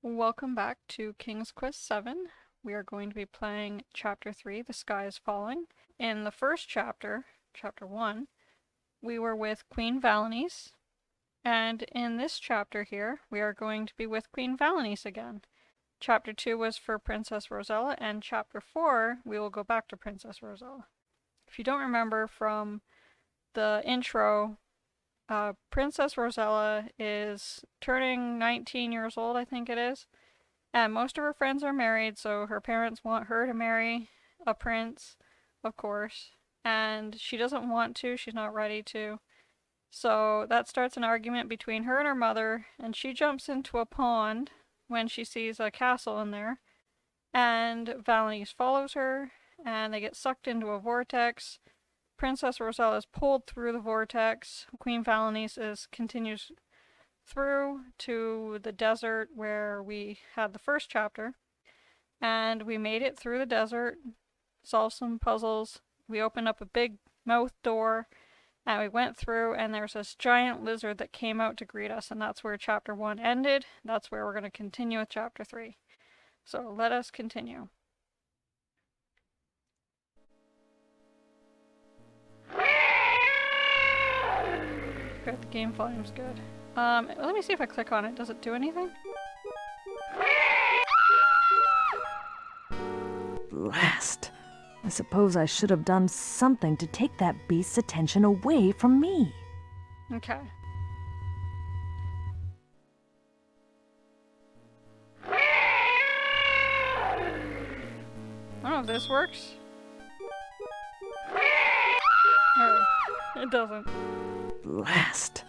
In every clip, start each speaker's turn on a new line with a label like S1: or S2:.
S1: Welcome back to King's Quest 7. We are going to be playing Chapter 3, The Sky is Falling. In the first chapter, Chapter 1, we were with Queen Valanice, and in this chapter here, we are going to be with Queen Valanice again. Chapter 2 was for Princess Rosella, and Chapter 4, we will go back to Princess Rosella. If you don't remember from the intro, Princess Rosella is turning 19 years old, I think it is, and most of her friends are married, so her parents want her to marry a prince, of course, and she doesn't want to, she's not ready to. So that starts an argument between her and her mother, and she jumps into a pond when she sees a castle in there, and Valanice follows her, and they get sucked into a vortex. Princess Rosella is pulled through the vortex. Queen Valanice continues through to the desert where we had the first chapter. And we made it through the desert, solved some puzzles. We opened up a big mouth door, and we went through, and there's this giant lizard that came out to greet us, and that's where Chapter 1 ended. That's where we're going to continue with Chapter 3. So let us continue. Good, the game volume's good. Let me see if I click on it. Does it do anything?
S2: Blast. I suppose I should have done something to take that beast's attention away from me.
S1: Okay. I don't know if this works. Oh, it doesn't.
S2: Blast.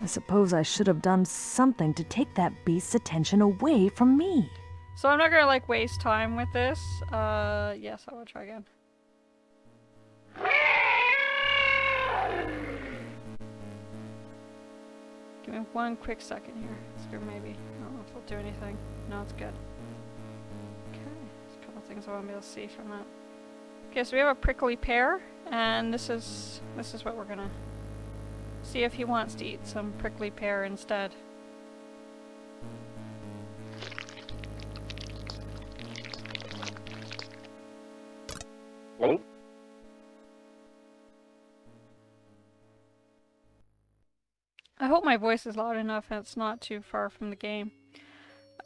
S2: I suppose I should have done something to take that beast's attention away from me.
S1: So I'm not gonna waste time with this. Yes, I will try again. Give me one quick second here. Screw maybe. I don't know if it'll do anything. No, it's good. Okay, there's a couple things I want to be able to see from that. Okay, so we have a prickly pear, and this is what we're gonna see if he wants to eat some prickly pear instead. I hope my voice is loud enough and it's not too far from the game.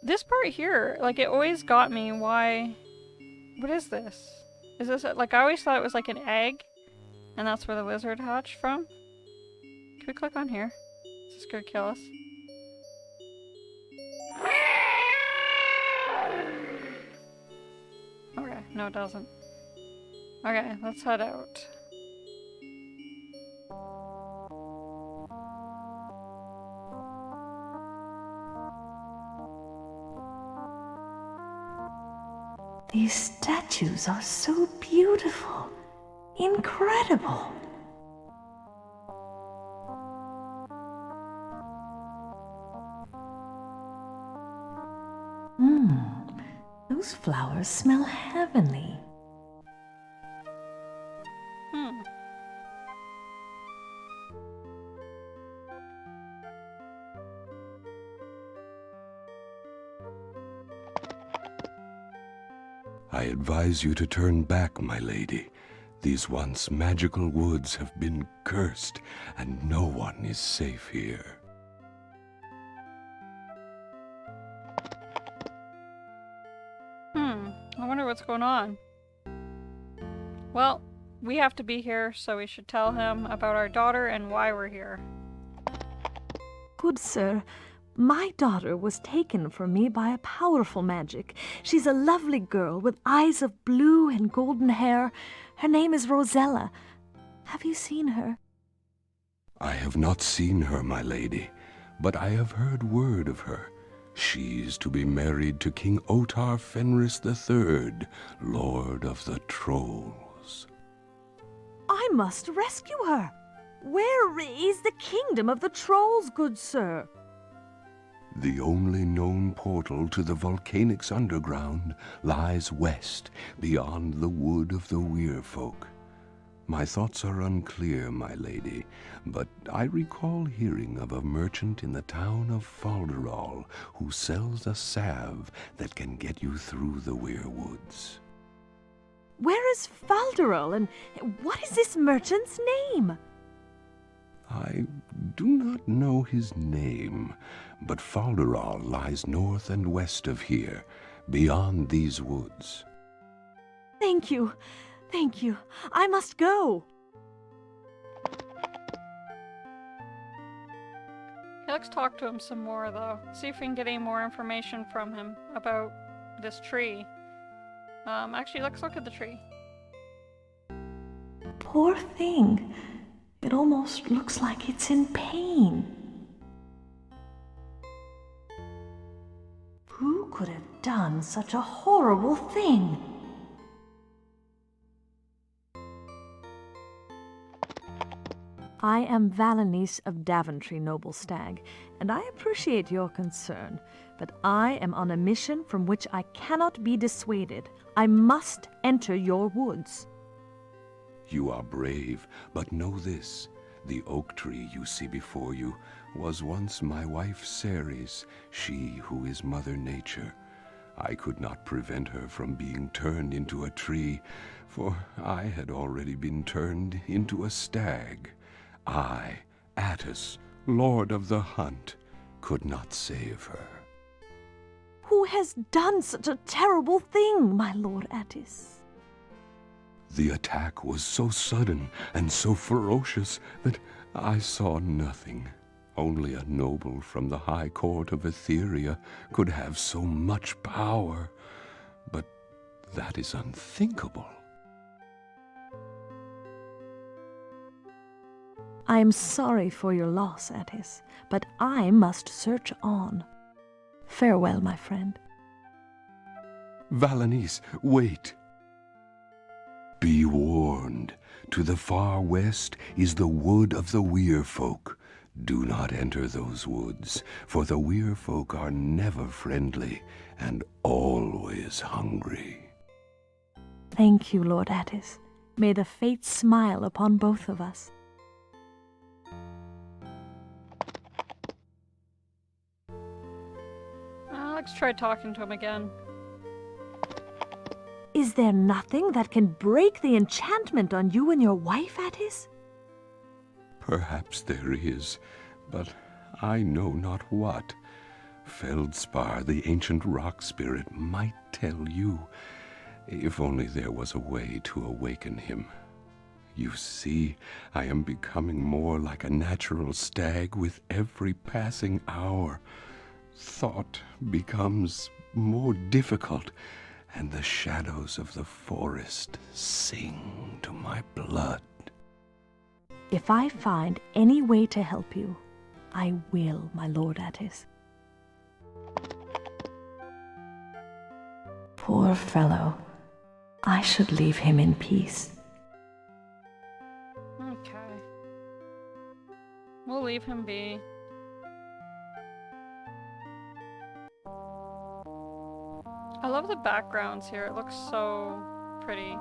S1: This part here, it always got me. Why? What is this? Is this, I always thought it was an egg, and that's where the lizard hatched from. Can we click on here? Is this gonna kill us? Okay, no it doesn't. Okay, let's head out.
S2: These statues are so beautiful. Incredible. Those flowers smell heavenly.
S3: I advise you to turn back, my lady. These once magical woods have been cursed, and no one is safe here.
S1: I wonder what's going on. Well, we have to be here, so we should tell him about our daughter and why we're here.
S2: Good sir, my daughter was taken from me by a powerful magic. She's a lovely girl with eyes of blue and golden hair. Her name is Rosella. Have you seen her?
S3: I have not seen her, my lady, but I have heard word of her. She's to be married to King Otar Fenris III, Lord of the Trolls.
S2: I must rescue her. Where is the kingdom of the trolls, good sir?
S3: The only known portal to the volcanic's underground lies west, beyond the wood of the Weirfolk. My thoughts are unclear, my lady, but I recall hearing of a merchant in the town of Falderall who sells a salve that can get you through the weirwoods.
S2: Where is Falderall, and what is this merchant's name?
S3: I do not know his name, but Falderall lies north and west of here, beyond these woods.
S2: Thank you. Thank you. I must go.
S1: Okay, let's talk to him some more, though. See if we can get any more information from him about this tree. Actually, let's look at the tree.
S2: Poor thing. It almost looks like it's in pain. Who could have done such a horrible thing? I am Valanice of Daventry, noble stag, and I appreciate your concern, but I am on a mission from which I cannot be dissuaded. I must enter your woods.
S3: You are brave, but know this. The oak tree you see before you was once my wife Ceres, she who is Mother Nature. I could not prevent her from being turned into a tree, for I had already been turned into a stag. I, Attis, Lord of the Hunt, could not save her.
S2: Who has done such a terrible thing, my Lord Attis?
S3: The attack was so sudden and so ferocious that I saw nothing. Only a noble from the high court of Etheria could have so much power. But that is unthinkable.
S2: I am sorry for your loss, Attis, but I must search on. Farewell, my friend.
S3: Valanice, wait. Be warned. To the far west is the wood of the Weirfolk. Do not enter those woods, for the Weirfolk are never friendly and always hungry.
S2: Thank you, Lord Attis. May the fates smile upon both of us.
S1: Let's try talking to him again.
S2: Is there nothing that can break the enchantment on you and your wife, Attis?
S3: Perhaps there is, but I know not what. Feldspar, the ancient rock spirit, might tell you, if only there was a way to awaken him. You see, I am becoming more like a natural stag with every passing hour. Thought becomes more difficult, and the shadows of the forest sing to my blood.
S2: If I find any way to help you, I will, my Lord Attis. Poor fellow. I should leave him in peace.
S1: Okay. We'll leave him be. I love the backgrounds here. It looks so pretty.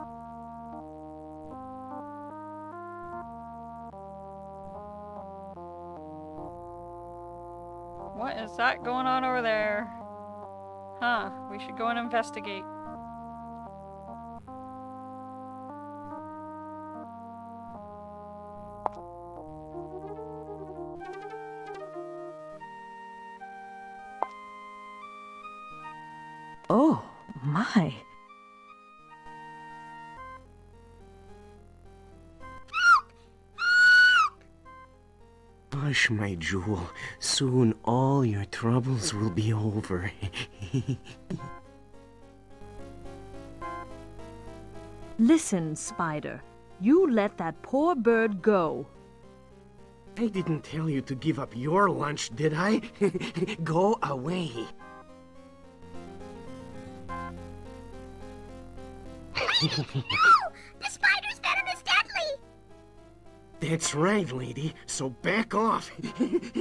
S1: What is that going on over there? Huh, we should go and investigate.
S2: Oh, my.
S4: Hush, my jewel. Soon all your troubles will be over.
S2: Listen, Spider. You let that poor bird go.
S4: I didn't tell you to give up your lunch, did I? Go away.
S5: The spider's venom is deadly!
S4: That's right, lady. So back off.
S1: You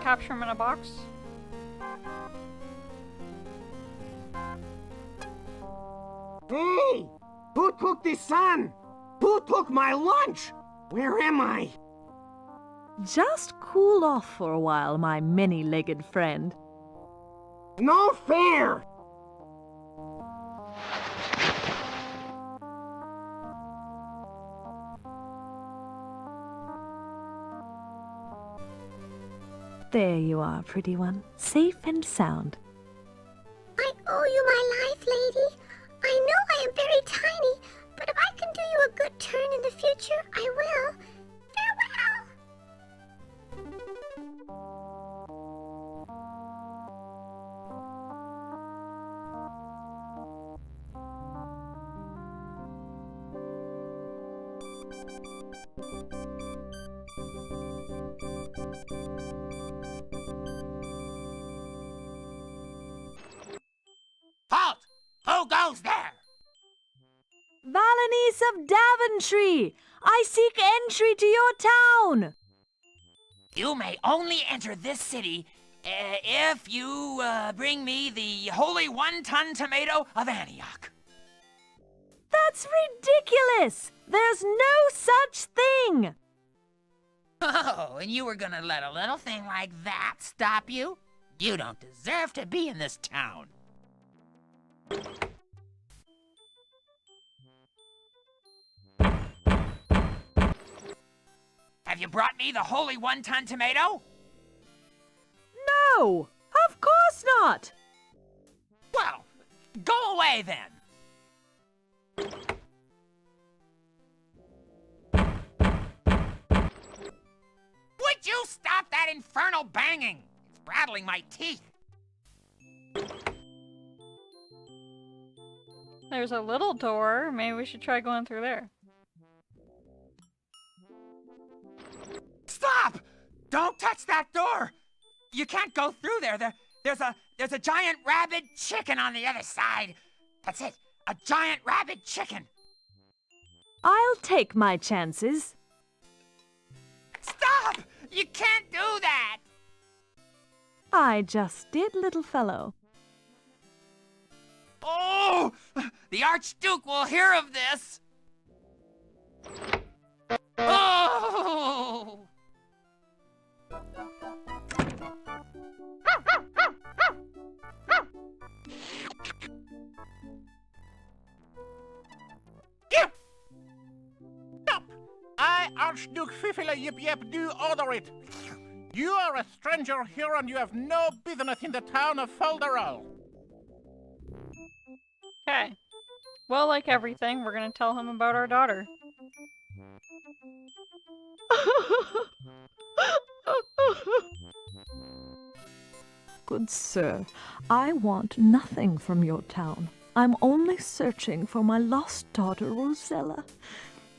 S1: capture him in a box?
S4: Hey! Who took the sun? Who took my lunch? Where am I?
S2: Just cool off for a while, my many-legged friend.
S4: No fair!
S2: There you are, pretty one, safe and sound.
S5: I owe you my life, lady. I know I am very tiny, but if I can do you a good turn in the future, I will. Farewell!
S6: Halt! Who goes there?
S2: Valanice of Daventry! I seek entry to your town!
S6: You may only enter this city if you bring me the holy 1-ton tomato of Antioch.
S2: That's ridiculous! There's no such thing!
S6: Oh, and you were gonna let a little thing like that stop you? You don't deserve to be in this town. Have you brought me the holy 1-ton tomato?
S2: No! Of course not!
S6: Well, go away then. Would you stop that infernal banging? It's rattling my teeth.
S1: There's a little door. Maybe we should try going through there.
S6: Stop! Don't touch that door! You can't go through there. There's a giant rabid chicken on the other side. That's it. A giant rabid chicken.
S2: I'll take my chances.
S6: Stop! You can't do that!
S2: I just did, little fellow.
S6: Oh! The Archduke will hear of this! Oh!
S7: Stop! I, Archduke Fifila Yip Yip, do order it. You are a stranger here and you have no business in the town of Folderol.
S1: Okay. Well, like everything, we're gonna tell him about our daughter.
S2: Good sir, I want nothing from your town. I'm only searching for my lost daughter, Rosella.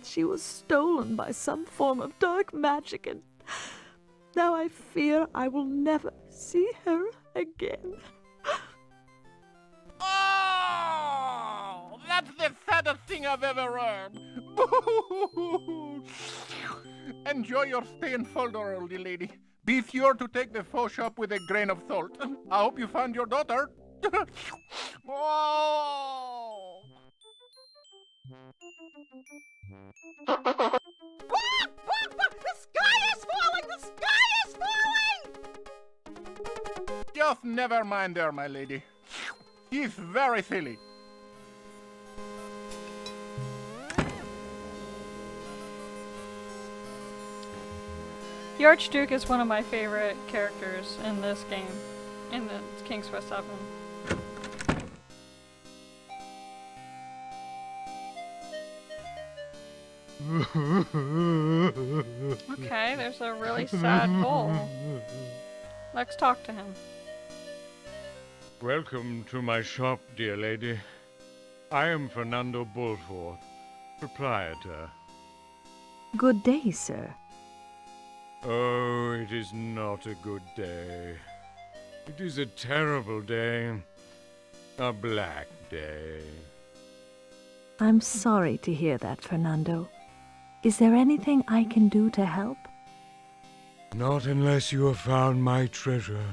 S2: She was stolen by some form of dark magic, and now I fear I will never see her again.
S7: Oh! That's the saddest thing I've ever heard. Enjoy your stay in Folderol, dear lady. Be sure to take the faux shop with a grain of salt. I hope you found your daughter. Oh!
S6: The sky is falling! The sky is falling!
S7: Just never mind her, my lady. She's very silly.
S1: The Archduke is one of my favorite characters in this game, in the King's Quest 7. Okay, there's a really sad bull. Let's talk to him.
S8: Welcome to my shop, dear lady. I am Fernando Bullforth, proprietor.
S2: Good day, sir.
S8: Oh, it is not a good day. It is a terrible day. A black day.
S2: I'm sorry to hear that, Fernando. Is there anything I can do to help?
S8: Not unless you have found my treasure.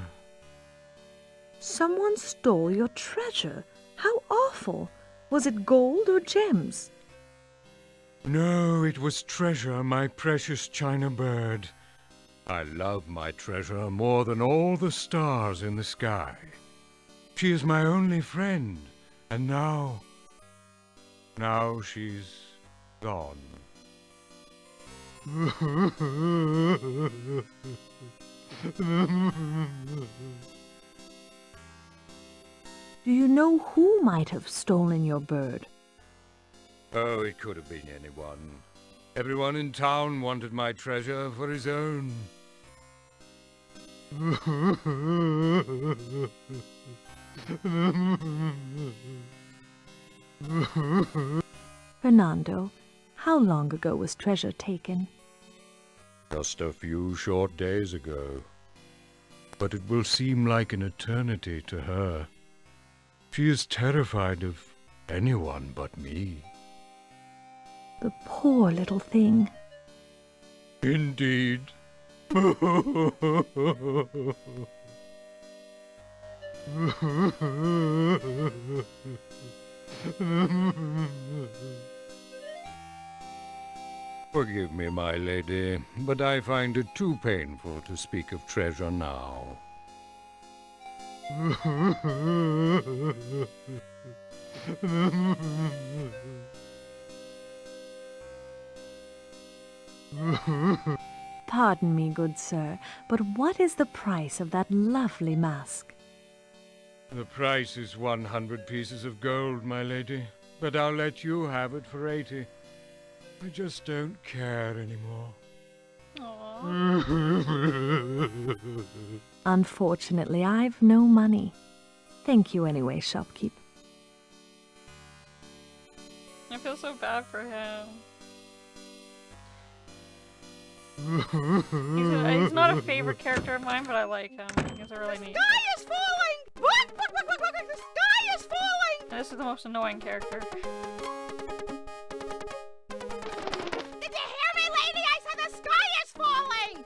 S2: Someone stole your treasure. How awful. Was it gold or gems?
S8: No, it was treasure, my precious china bird. I love my treasure more than all the stars in the sky. She is my only friend, and now she's gone.
S2: Do you know who might have stolen your bird?
S8: Oh, it could have been anyone. Everyone in town wanted my treasure for his own.
S2: Fernando, how long ago was treasure taken?
S8: Just a few short days ago. But it will seem like an eternity to her. She is terrified of anyone but me.
S2: The poor little thing.
S8: Indeed. Forgive me, my lady, but I find it too painful to speak of treasure now.
S2: Pardon me, good sir, but what is the price of that lovely mask?
S8: The price is 100 pieces of gold, my lady, but I'll let you have it for 80. I just don't care anymore.
S2: Unfortunately, I've no money. Thank you anyway, shopkeep.
S1: I feel so bad for him. He's not a favorite character of mine, but I like him. He's a really neat.
S6: The sky is falling! Look! The sky is falling!
S1: And this is the most annoying character.
S6: Did you hear me, lady? I said the sky is falling!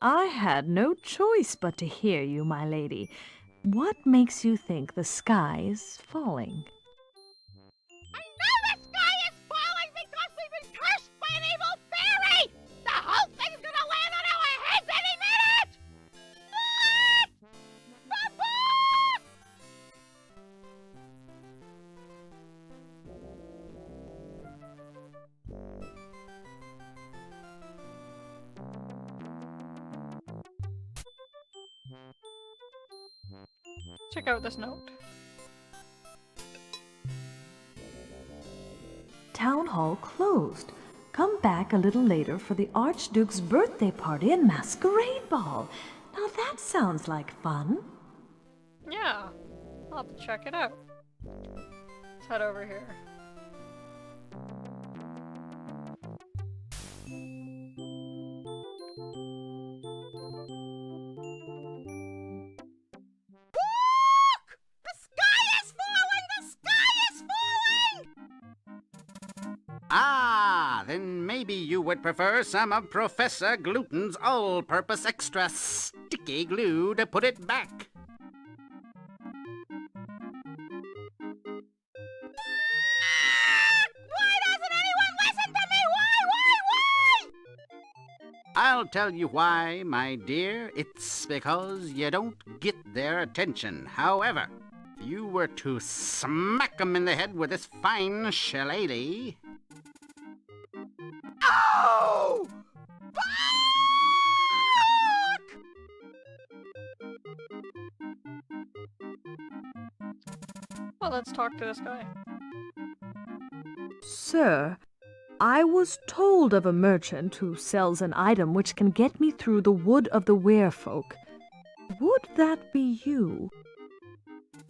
S2: I had no choice but to hear you, my lady. What makes you think the sky is falling?
S6: I know the sky is falling because we've been cursed by an evil fairy! The whole thing's gonna land on our heads any minute! What? Papa!
S1: Check out this note.
S2: Town hall closed. Come back a little later for the Archduke's birthday party and masquerade ball. Now that sounds like fun.
S1: Yeah, I'll have to check it out. Let's head over here.
S9: Ah, then maybe you would prefer some of Professor Gluten's all-purpose extra sticky glue to put it back.
S6: Why doesn't anyone listen to me? Why?
S9: I'll tell you why, my dear. It's because you don't get their attention. However, if you were to smack 'em in the head with this fine shillelagh...
S6: Oh!
S1: Well, let's talk to this guy.
S2: Sir, I was told of a merchant who sells an item which can get me through the wood of the werefolk. Would that be you?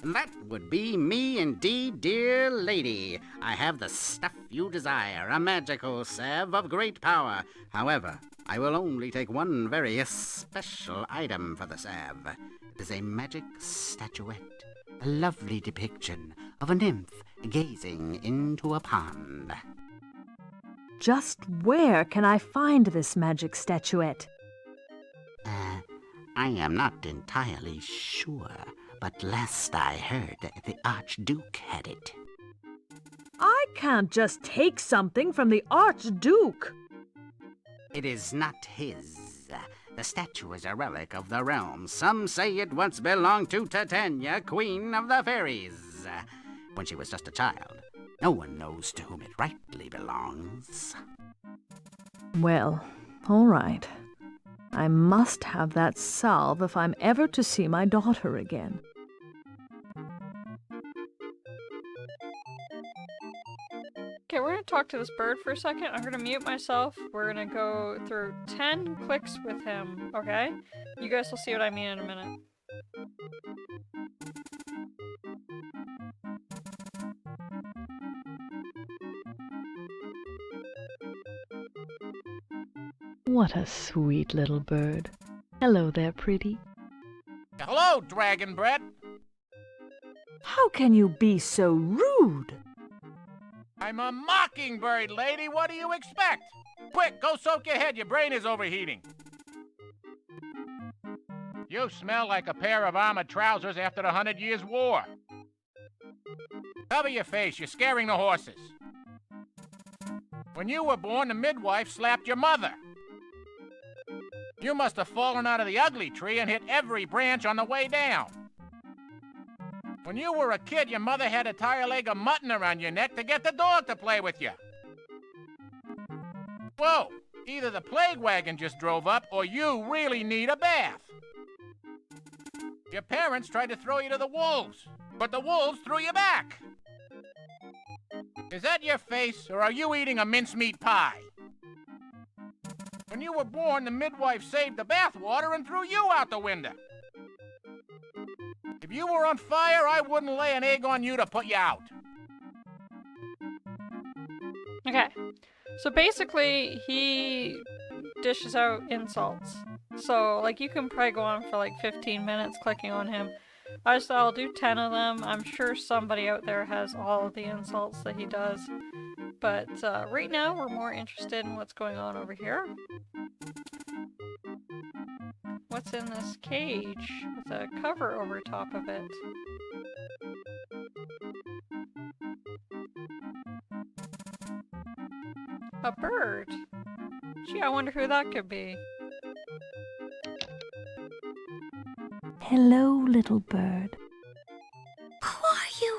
S9: That would be me indeed, dear lady. I have the stuff you desire, a magical salve of great power. However, I will only take one very special item for the salve. It is a magic statuette, a lovely depiction of a nymph gazing into a pond.
S2: Just where can I find this magic statuette?
S9: I am not entirely sure, but last I heard, the Archduke had it.
S2: I can't just take something from the Archduke.
S9: It is not his. The statue is a relic of the realm. Some say it once belonged to Titania, Queen of the Fairies, when she was just a child. No one knows to whom it rightly belongs.
S2: Well, all right. I must have that salve if I'm ever to see my daughter again.
S1: Okay, we're gonna talk to this bird for a second. I'm gonna mute myself. We're gonna go through 10 clicks with him, okay? You guys will see what I mean in a minute.
S2: What a sweet little bird. Hello there, pretty.
S7: Hello, Dragon Bread.
S2: How can you be so rude?
S7: I'm a mockingbird, lady. What do you expect? Quick, go soak your head. Your brain is overheating. You smell like a pair of armored trousers after the 100 Years' War. Cover your face. You're scaring the horses. When you were born, the midwife slapped your mother. You must have fallen out of the ugly tree and hit every branch on the way down. When you were a kid, your mother had a tire leg of mutton around your neck to get the dog to play with you. Whoa! Either the plague wagon just drove up, or you really need a bath. Your parents tried to throw you to the wolves, but the wolves threw you back. Is that your face, or are you eating a mincemeat pie? When you were born, the midwife saved the bathwater and threw you out the window. If you were on fire, I wouldn't lay an egg on you to put you out.
S1: Okay, so basically he dishes out insults. So like you can probably go on for like 15 minutes clicking on him. I'll do 10 of them. I'm sure somebody out there has all of the insults that he does. But right now we're more interested in what's going on over here. What's in this cage with a cover over top of it? A bird. Gee, I wonder who that could be.
S2: Hello, little bird.
S5: Who are you?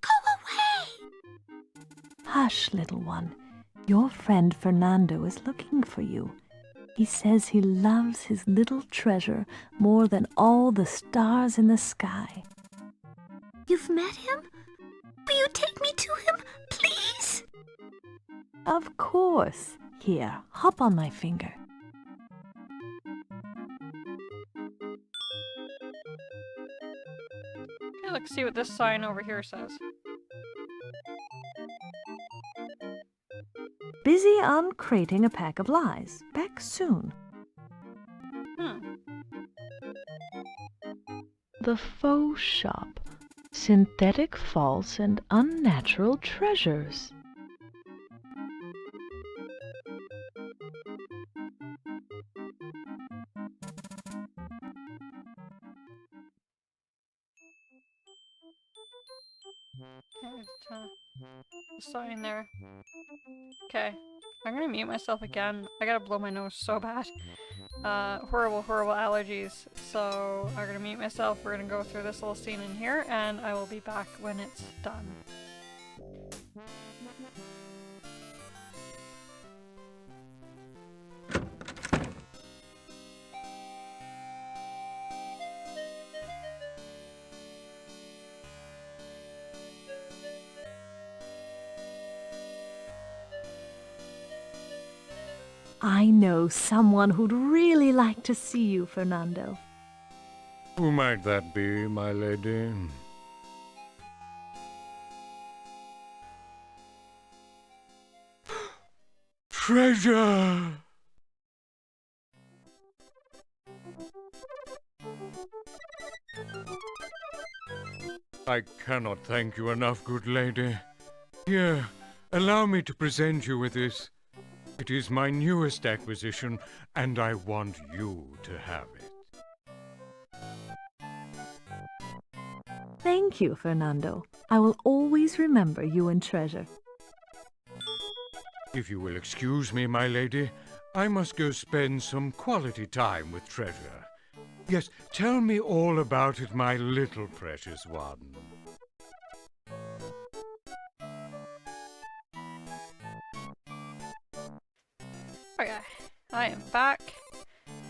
S5: Go away!
S2: Hush, little one. Your friend Fernando is looking for you. He says he loves his little treasure more than all the stars in the sky.
S5: You've met him? Will you take me to him, please?
S2: Of course. Here, hop on my finger.
S1: Okay, let's see what this sign over here says.
S2: Busy uncrating a pack of lies. Back soon. The Faux Shop. Synthetic, false, and unnatural treasures.
S1: Sign there. Okay, I'm gonna mute myself again. I gotta blow my nose so bad. Horrible allergies. So I'm gonna mute myself. We're gonna go through this little scene in here, and I will be back when it's done.
S2: I know someone who'd really like to see you, Fernando.
S8: Who might that be, my lady? Treasure! I cannot thank you enough, good lady. Here, allow me to present you with this. It is my newest acquisition, and I want you to have it.
S2: Thank you, Fernando. I will always remember you in treasure.
S8: If you will excuse me, my lady, I must go spend some quality time with Treasure. Yes, tell me all about it, my little precious one.
S1: Okay, I am back.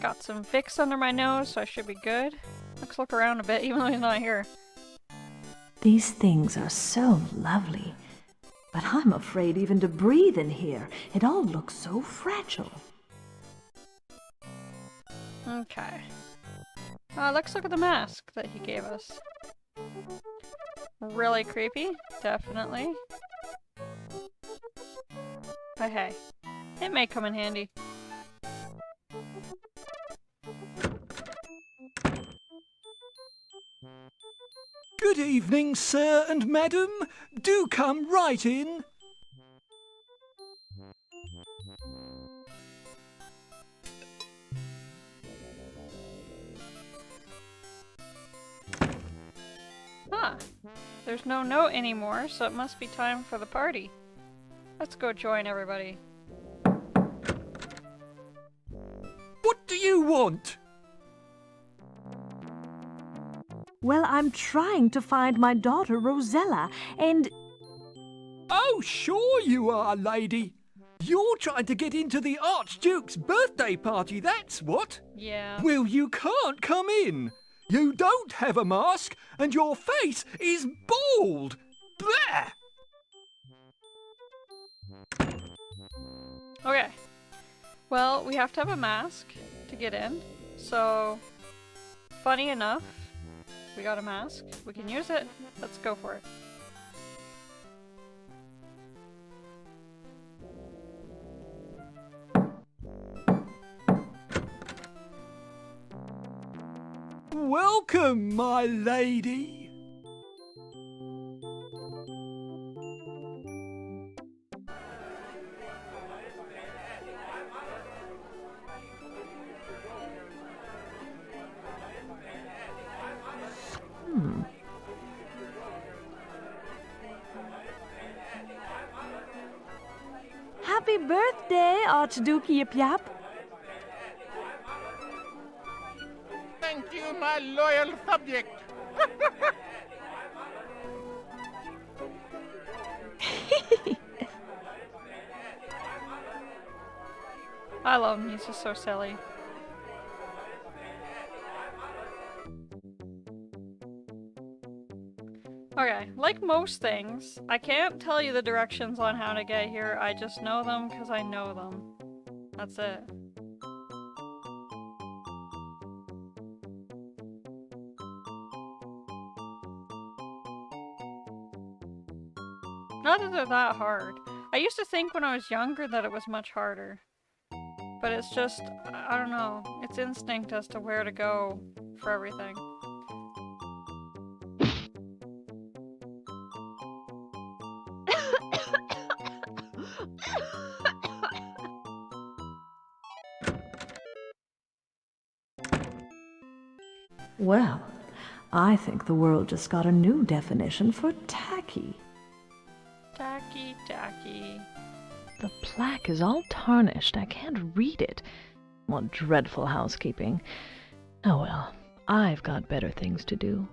S1: Got some Vicks under my nose, so I should be good. Let's look around a bit, even though he's not here.
S2: These things are so lovely. But I'm afraid even to breathe in here. It all looks so fragile.
S1: Okay. Let's look at the mask that he gave us. Really creepy, definitely. But hey, it may come in handy.
S10: Good evening, sir and madam. Do come right in.
S1: Huh. There's no note anymore, so it must be time for the party. Let's go join everybody.
S10: What do you want?
S2: Well, I'm trying to find my daughter Rosella, and...
S10: Oh, sure you are, lady. You're trying to get into the Archduke's birthday party, that's what?
S1: Yeah.
S10: Well, you can't come in. You don't have a mask, and your face is bald. Blah!
S1: Okay. Well, we have to have a mask to get in, so... Funny enough, we got a mask. We can use it. Let's go for it.
S10: Welcome, my lady.
S2: Happy birthday, Archduke Yip Yap.
S7: Thank you, my loyal subject.
S1: I love him. He's just so silly. Okay, like most things, I can't tell you the directions on how to get here. I just know them because I know them. That's it. Not that they're that hard. I used to think when I was younger that it was much harder. But it's just, I don't know, it's instinct as to where to go for everything.
S2: Well, I think the world just got a new definition for tacky.
S1: Tacky, tacky.
S2: The plaque is all tarnished. I can't read it. What dreadful housekeeping. Oh well, I've got better things to do.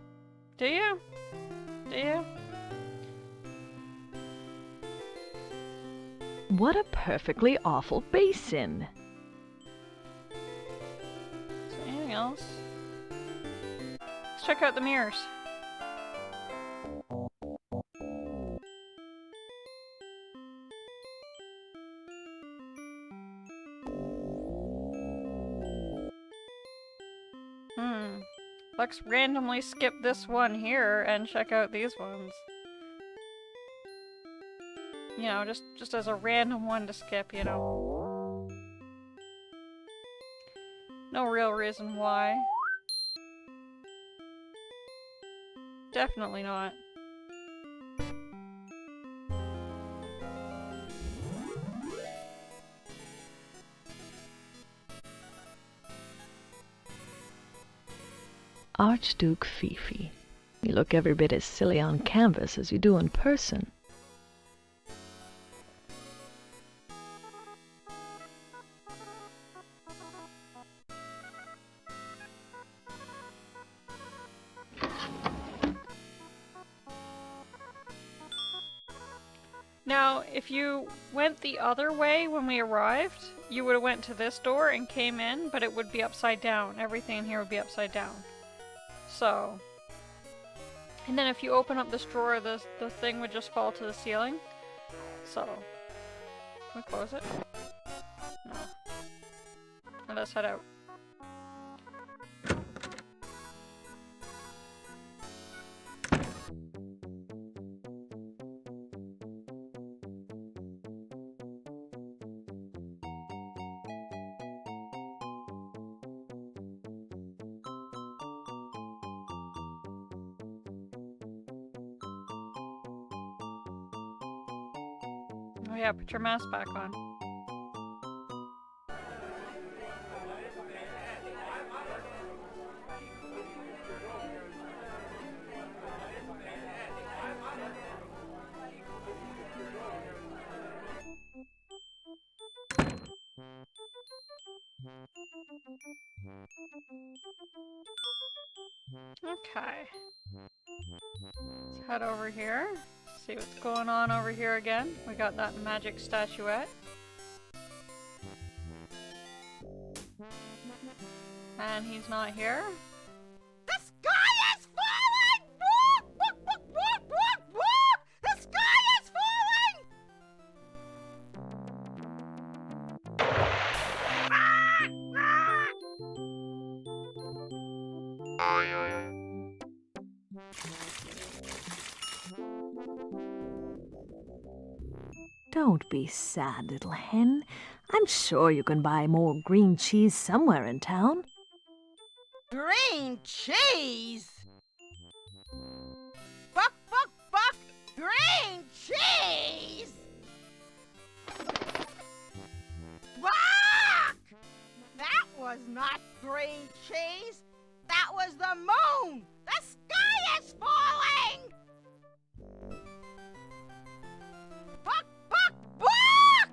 S1: Do you? Do you?
S2: What a perfectly awful basin.
S1: Is there anything else? Let's check out the mirrors. Let's randomly skip this one here and check out these ones. You know, just as a random one to skip, you know. No real reason why. Definitely not.
S2: Archduke Fifi. You look every bit as silly on canvas as you do in person.
S1: Now, if you went the other way when we arrived, you would have went to this door and came in, but it would be upside down. Everything in here would be upside down. So, and then if you open up this drawer, the thing would just fall to the ceiling. So, can we close it? No. Now let's head out. Oh yeah, put your mask back on. Okay. Let's head over here. See what's going on over here again. We got that magic statuette. And he's not here.
S6: The sky is falling! The sky is falling!
S2: Don't be sad, little hen. I'm sure you can buy more green cheese somewhere in town.
S6: Green cheese! Buck, buck, buck! Green cheese! Buck! That was not green cheese! That was the moon! The sky is falling! Buck, buck, buck!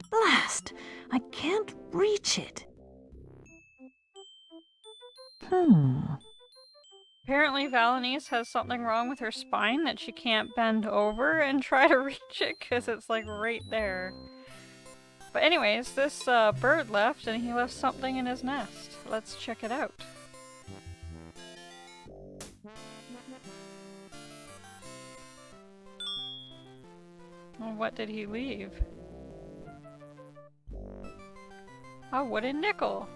S2: Blast! I can't reach it.
S1: Apparently Valanice has something wrong with her spine that she can't bend over and try to reach it because it's like right there. But anyways, this bird left and he left something in his nest. Let's check it out. Well, what did he leave? A wooden nickel.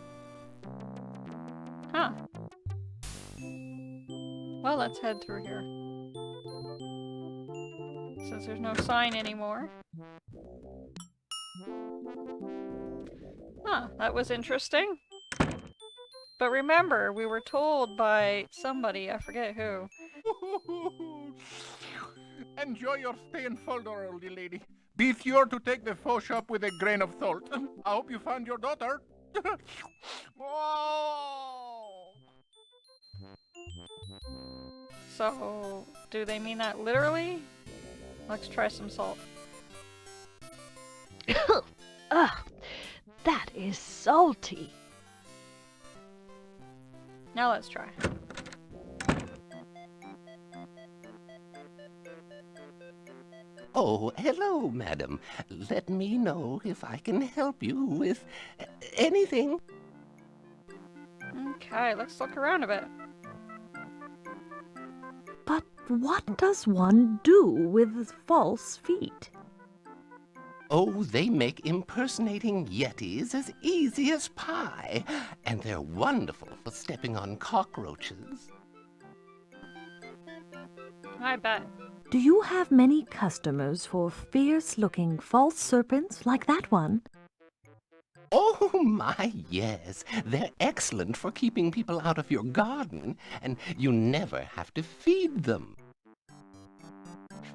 S1: Huh. Well, let's head through here. Since there's no sign anymore. Huh, that was interesting. But remember, we were told by somebody, I forget who.
S7: Enjoy your stay in Fuldor, oldie lady. Be sure to take the faux shop with a grain of salt. I hope you found your daughter. Oh!
S1: So, do they mean that literally? Let's try some salt.
S2: Ugh, that is salty.
S1: Now let's try.
S11: Oh, hello, madam. Let me know if I can help you with anything.
S1: Okay, let's look around a bit.
S2: But what does one do with false feet?
S11: Oh, they make impersonating yetis as easy as pie, and they're wonderful for stepping on cockroaches.
S1: I bet.
S2: Do you have many customers for fierce-looking false serpents like that one?
S11: Oh, my, yes. They're excellent for keeping people out of your garden, and you never have to feed them.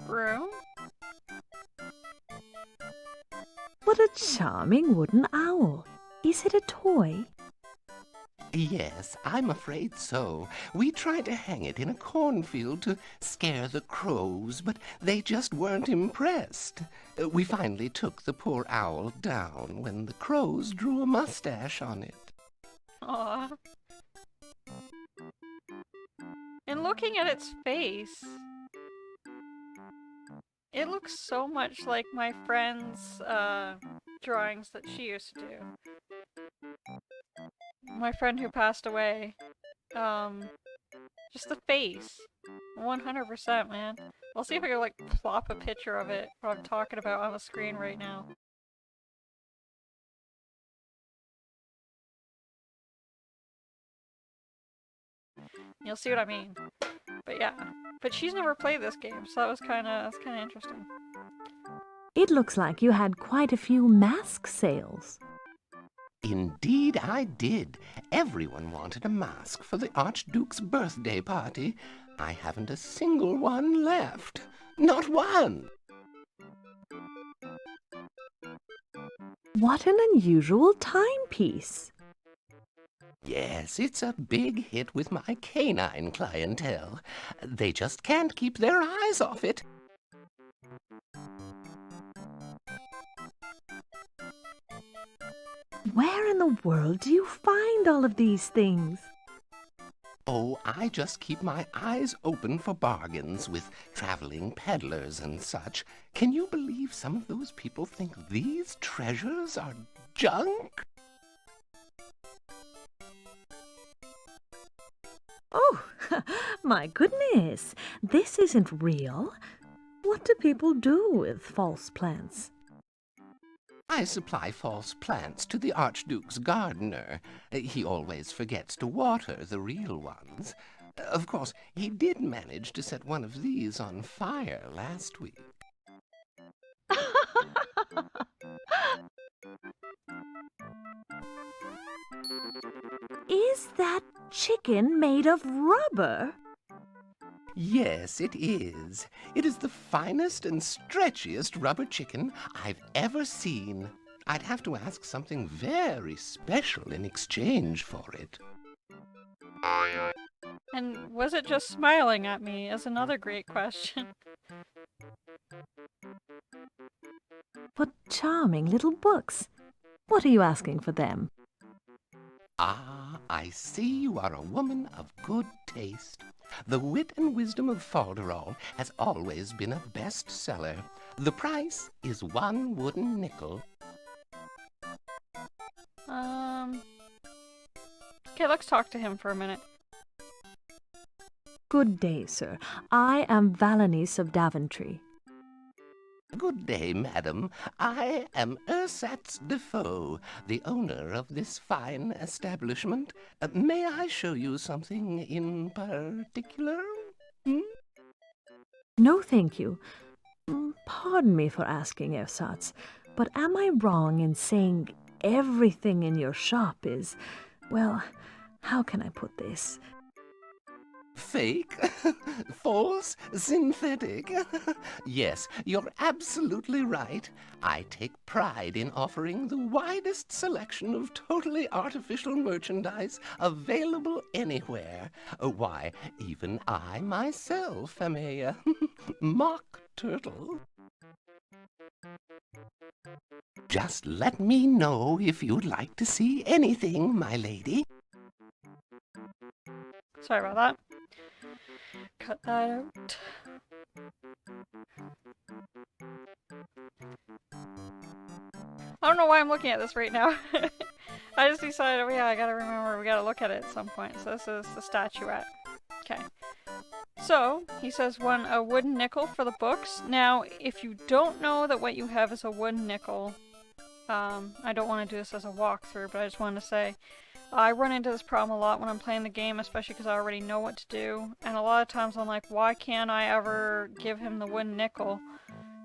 S1: True.
S2: What a charming wooden owl. Is it a toy?
S11: Yes, I'm afraid so. We tried to hang it in a cornfield to scare the crows, but they just weren't impressed. We finally took the poor owl down when the crows drew a mustache on it.
S1: Aw. And looking at its face, it looks so much like my friend's drawings that she used to do. My friend who passed away. Just the face. 100%, man. I'll see if I can, like, plop a picture of it, what I'm talking about, on the screen right now. You'll see what I mean. But yeah. But she's never played this game, so that's kind of interesting.
S2: It looks like you had quite a few mask sales.
S11: Indeed I did. Everyone wanted a mask for the Archduke's birthday party. I haven't a single one left. Not one!
S2: What an unusual timepiece.
S11: Yes, it's a big hit with my canine clientele. They just can't keep their eyes off it.
S2: Where in the world do you find all of these things?
S11: Oh, I just keep my eyes open for bargains with traveling peddlers and such. Can you believe some of those people think these treasures are junk?
S2: Oh, my goodness. This isn't real. What do people do with false plants?
S11: I supply false plants to the Archduke's gardener. He always forgets to water the real ones. Of course, he did manage to set one of these on fire last week.
S2: Is that chicken made of rubber?
S11: Yes, it is. It is the finest and stretchiest rubber chicken I've ever seen. I'd have to ask something very special in exchange for it.
S1: And was it just smiling at me is another great question.
S2: What charming little books. What are you asking for them?
S11: Ah, I see you are a woman of good taste. The Wit and Wisdom of Falderall has always been a bestseller. The price is 1 wooden nickel.
S1: Okay, let's talk to him for a minute.
S2: Good day, sir. I am Valanice of Daventry.
S11: Good day, madam. I am Ersatz Defoe, the owner of this fine establishment. May I show you something in particular?
S2: No, thank you. Pardon me for asking, Ersatz, but am I wrong in saying everything in your shop is, well, how can I put this?
S11: Fake? False? Synthetic? Yes, you're absolutely right. I take pride in offering the widest selection of totally artificial merchandise available anywhere. Why, even I myself am a mock turtle. Just let me know if you'd like to see anything, my lady.
S1: Sorry about that. Cut that out. I don't know why I'm looking at this right now. I just decided, oh yeah, I gotta remember, we gotta look at it at some point. So this is the statuette. Okay. So, he says a wooden nickel for the books. Now, if you don't know that what you have is a wooden nickel, I don't want to do this as a walkthrough, but I just wanted to say, I run into this problem a lot when I'm playing the game, especially because I already know what to do. And a lot of times I'm like, why can't I ever give him the wooden nickel?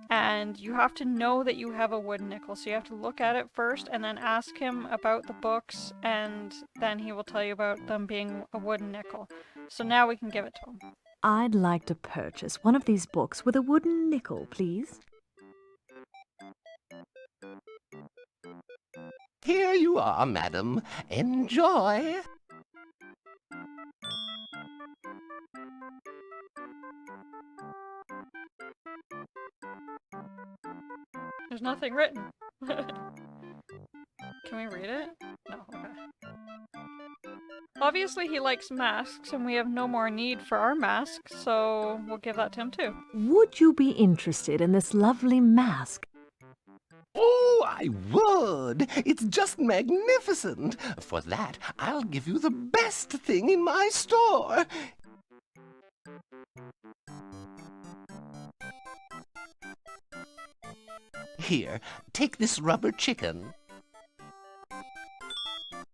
S1: And you have to know that you have a wooden nickel, so you have to look at it first and then ask him about the books, and then he will tell you about them being a wooden nickel. So now we can give it to him.
S2: I'd like to purchase one of these books with a wooden nickel, please.
S11: Here you are, madam. Enjoy.
S1: There's nothing written. Can we read it? No, okay. Obviously he likes masks, and we have no more need for our masks, so we'll give that to him too.
S2: Would you be interested in this lovely mask?
S11: Oh, I would. It's just magnificent. For that, I'll give you the best thing in my store. Here, take this rubber chicken.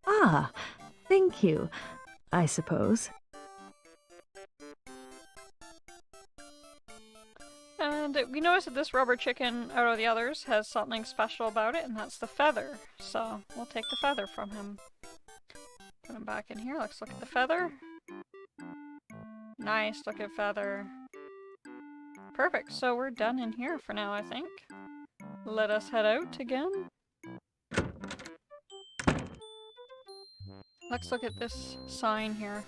S2: Ah, thank you, I suppose.
S1: And we noticed that this rubber chicken, out of the others, has something special about it, and that's the feather. So we'll take the feather from him. Put him back in here. Let's look at the feather. Nice, look at feather. Perfect, so we're done in here for now, I think. Let us head out again. Let's look at this sign here.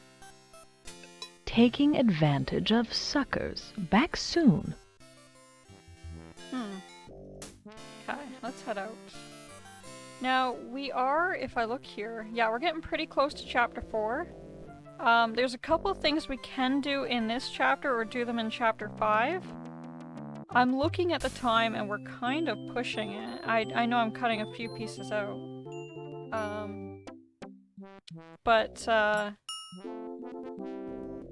S2: Taking advantage of suckers. Back soon.
S1: Okay, let's head out. Now, we are, if I look here, yeah, we're getting pretty close to chapter 4. There's a couple of things we can do in this chapter or do them in chapter 5. I'm looking at the time and we're kind of pushing it. I know I'm cutting a few pieces out. But I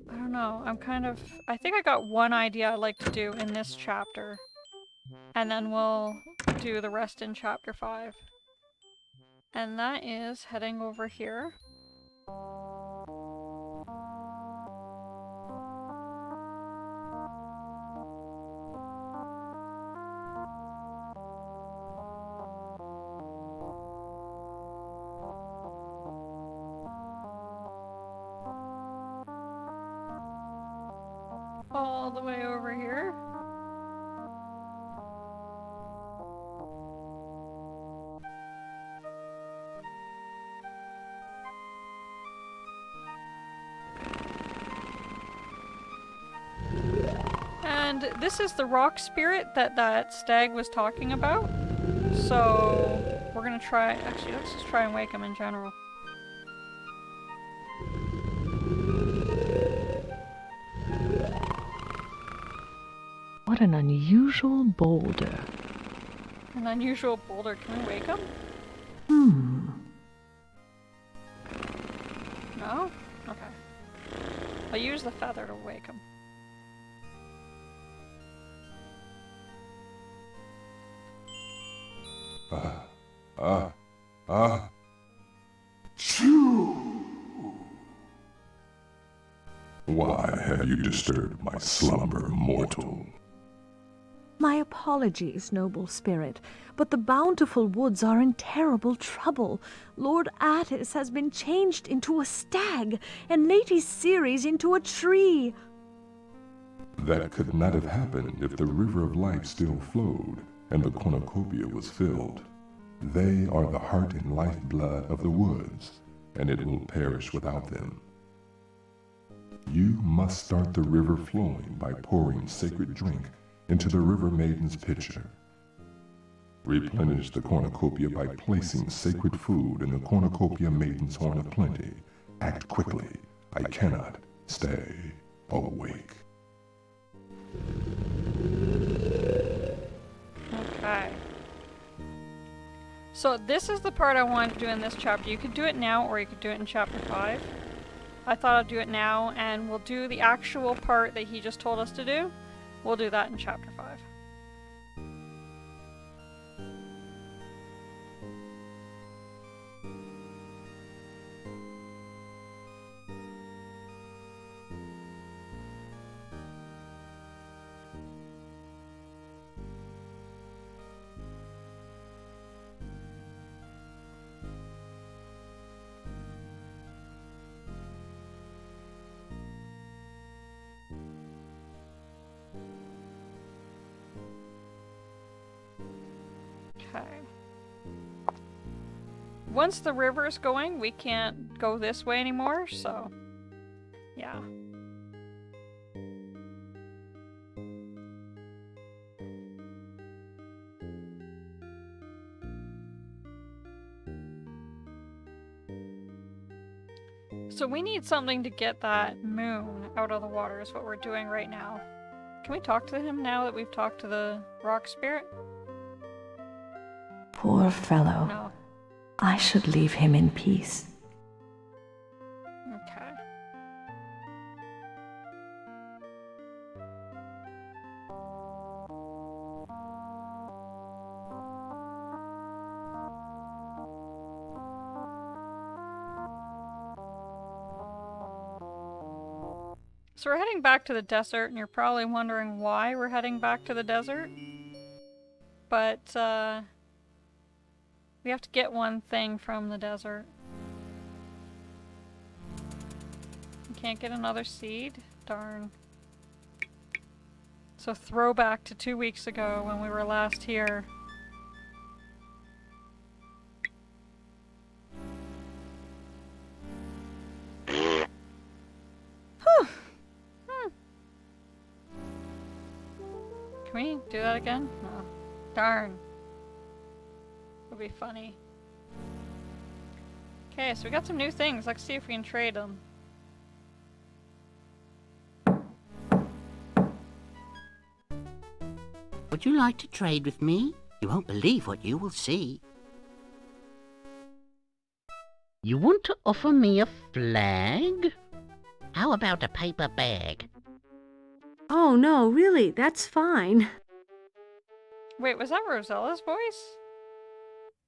S1: don't know, I think I got one idea I'd like to do in this chapter. And then we'll do the rest in chapter 5. And that is heading over here. All the way over here. And this is the rock spirit that stag was talking about. So we're gonna try, actually let's just try and wake him in general.
S2: What an unusual boulder.
S1: An unusual boulder, can we wake him? No? Okay. I'll use the feather to wake him.
S3: Why have you disturbed my slumber, mortal?
S2: My apologies, noble spirit, but the bountiful woods are in terrible trouble. Lord Attis has been changed into a stag, and Lady Ceres into a tree.
S3: That could not have happened if the river of life still flowed and the cornucopia was filled. They are the heart and lifeblood of the woods, and it will perish without them. You must start the river flowing by pouring sacred drink into the river maiden's pitcher. Replenish the cornucopia by placing sacred food in the cornucopia maiden's horn of plenty. Act quickly. I cannot stay awake.
S1: Okay. So this is the part I wanted to do in this chapter. You could do it now or you could do it in chapter 5. I thought I'd do it now, and we'll do the actual part that he just told us to do. We'll do that in chapter 5. once the river's going, we can't go this way anymore, so yeah. So we need something to get that moon out of the water is what we're doing right now. Can we talk to him now that we've talked to the rock spirit?
S2: Poor fellow.
S1: No.
S2: I should leave him in peace.
S1: Okay. So we're heading back to the desert, and you're probably wondering why we're heading back to the desert. But, we have to get one thing from the desert. We can't get another seed? Darn. So throwback to 2 weeks ago when we were last here. Can we do that again? No. Darn. It'll be funny. Okay, so we got some new things. Let's see if we can trade them.
S9: Would you like to trade with me? You won't believe what you will see. You want to offer me a flag? How about a paper bag?
S2: Oh, no, really, that's fine.
S1: Wait, was that Rosella's voice?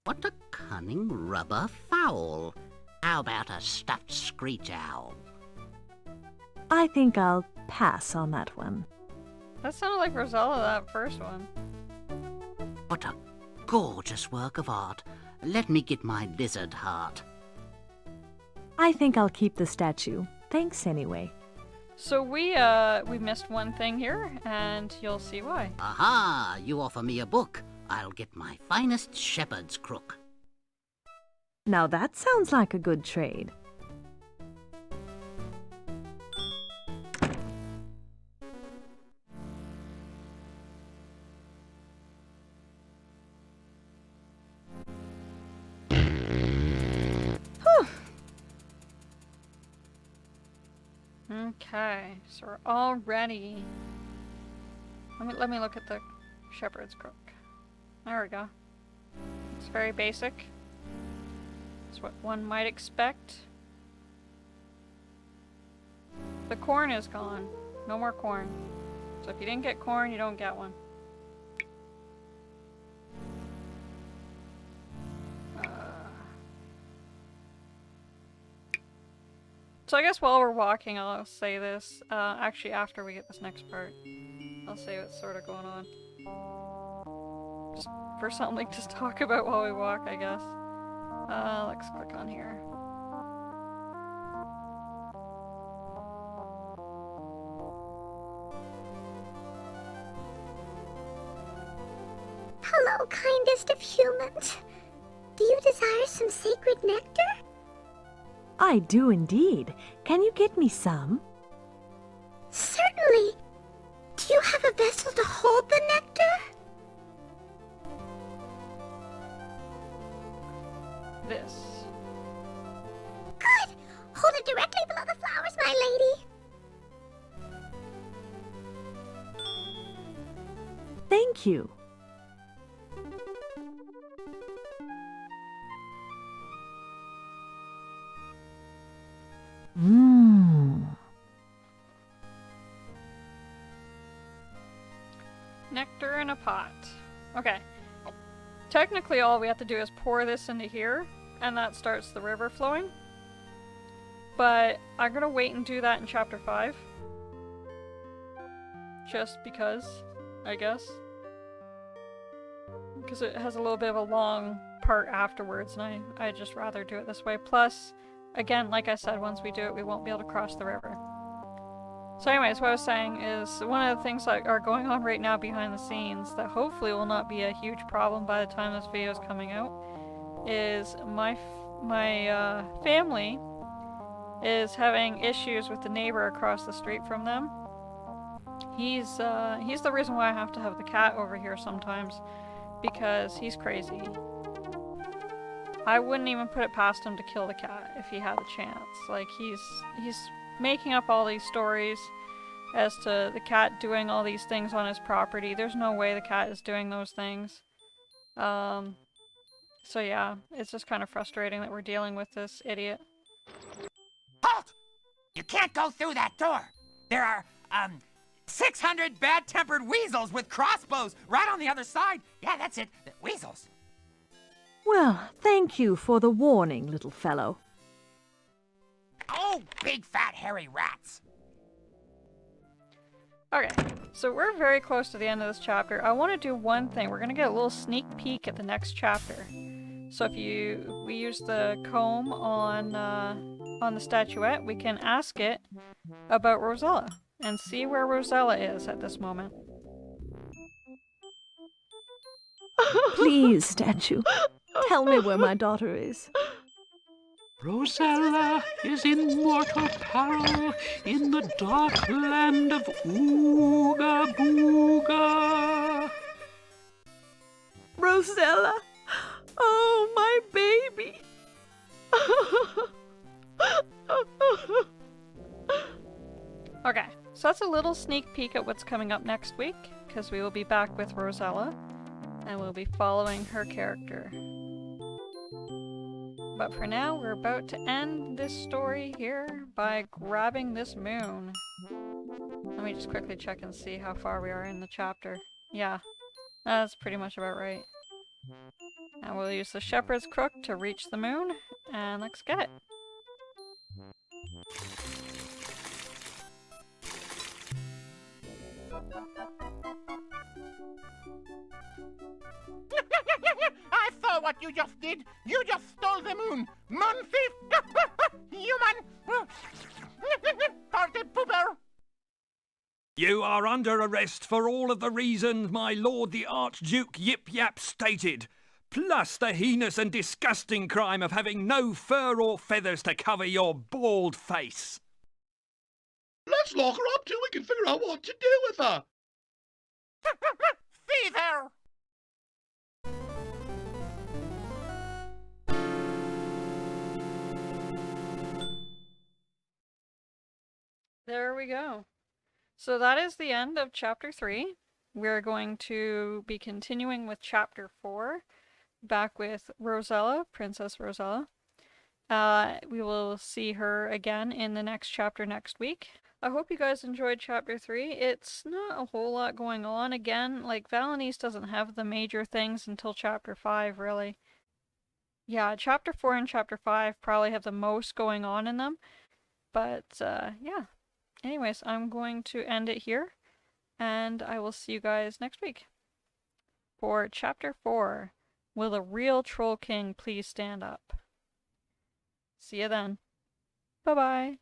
S9: What a cunning rubber fowl. How about a stuffed screech owl?
S2: I think I'll pass on that one.
S1: That sounded like Rosella, that first one.
S9: What a gorgeous work of art. Let me get my lizard heart.
S2: I think I'll keep the statue. Thanks anyway.
S1: So we missed one thing here, and you'll see why.
S9: Aha! You offer me a book. I'll get my finest shepherd's crook.
S2: Now that sounds like a good trade.
S1: Okay, so we're all ready. Let me look at the shepherd's crook. There we go. It's very basic. It's what one might expect. The corn is gone. No more corn. So if you didn't get corn, you don't get one. So I guess while we're walking, I'll say this. Actually, after we get this next part, I'll say what's sort of going on. Just for something to talk about while we walk, I guess. Let's click on here.
S5: Hello, kindest of humans. Do you desire some sacred nectar?
S2: I do indeed. Can you get me some?
S5: Certainly. Do you have a vessel to hold the nectar?
S1: This.
S5: Good. Hold it directly below the flowers, my lady.
S2: Thank you.
S1: Nectar in a pot. Okay. Technically all we have to do is pour this into here, and that starts the river flowing. But I'm gonna wait and do that in chapter 5. Just because, I guess. Because it has a little bit of a long part afterwards, and I'd just rather do it this way. Plus, again, like I said, once we do it, we won't be able to cross the river. So anyways, what I was saying is, one of the things that are going on right now behind the scenes that hopefully will not be a huge problem by the time this video is coming out, is my family is having issues with the neighbor across the street from them. He's the reason why I have to have the cat over here sometimes, because he's crazy. I wouldn't even put it past him to kill the cat if he had the chance. Like, he's making up all these stories as to the cat doing all these things on his property. There's no way the cat is doing those things. So yeah, it's just kind of frustrating that we're dealing with this idiot.
S6: Halt! You can't go through that door. There are, 600 bad-tempered weasels with crossbows right on the other side. Yeah, that's it. The weasels.
S2: Well, thank you for the warning, little fellow.
S6: Oh, big fat hairy rats.
S1: Okay, so we're very close to the end of this chapter. I want to do one thing. We're going to get a little sneak peek at the next chapter. So if we use the comb on the statuette, we can ask it about Rosella and see where Rosella is at this moment.
S2: Please, statue, tell me where my daughter is.
S12: Rosella is in mortal peril in the dark land of Ooga Booga.
S2: Rosella! Oh, my baby!
S1: Okay, so that's a little sneak peek at what's coming up next week, because we will be back with Rosella, and we'll be following her character. But for now, we're about to end this story here by grabbing this moon. Let me just quickly check and see how far we are in the chapter. Yeah, that's pretty much about right. And we'll use the shepherd's crook to reach the moon, and let's get it.
S7: I saw what you just did. You just stole the moon. Moon thief. Human. Party pooper.
S10: You are under arrest for all of the reasons my lord the Archduke Yip Yap stated, plus the heinous and disgusting crime of having no fur or feathers to cover your bald face.
S13: Let's lock her up till we can figure out what to do with her.
S7: Fever.
S1: There we go. So that is the end of chapter 3. We're going to be continuing with chapter 4, back with Rosella, Princess Rosella. We will see her again in the next chapter next week. I hope you guys enjoyed chapter 3. It's not a whole lot going on. Again, like, Valanice doesn't have the major things until chapter 5, really. Yeah, chapter 4 and chapter 5 probably have the most going on in them. But, yeah. Anyways, I'm going to end it here, and I will see you guys next week. For chapter 4, will the real Troll King please stand up? See you then. Bye-bye.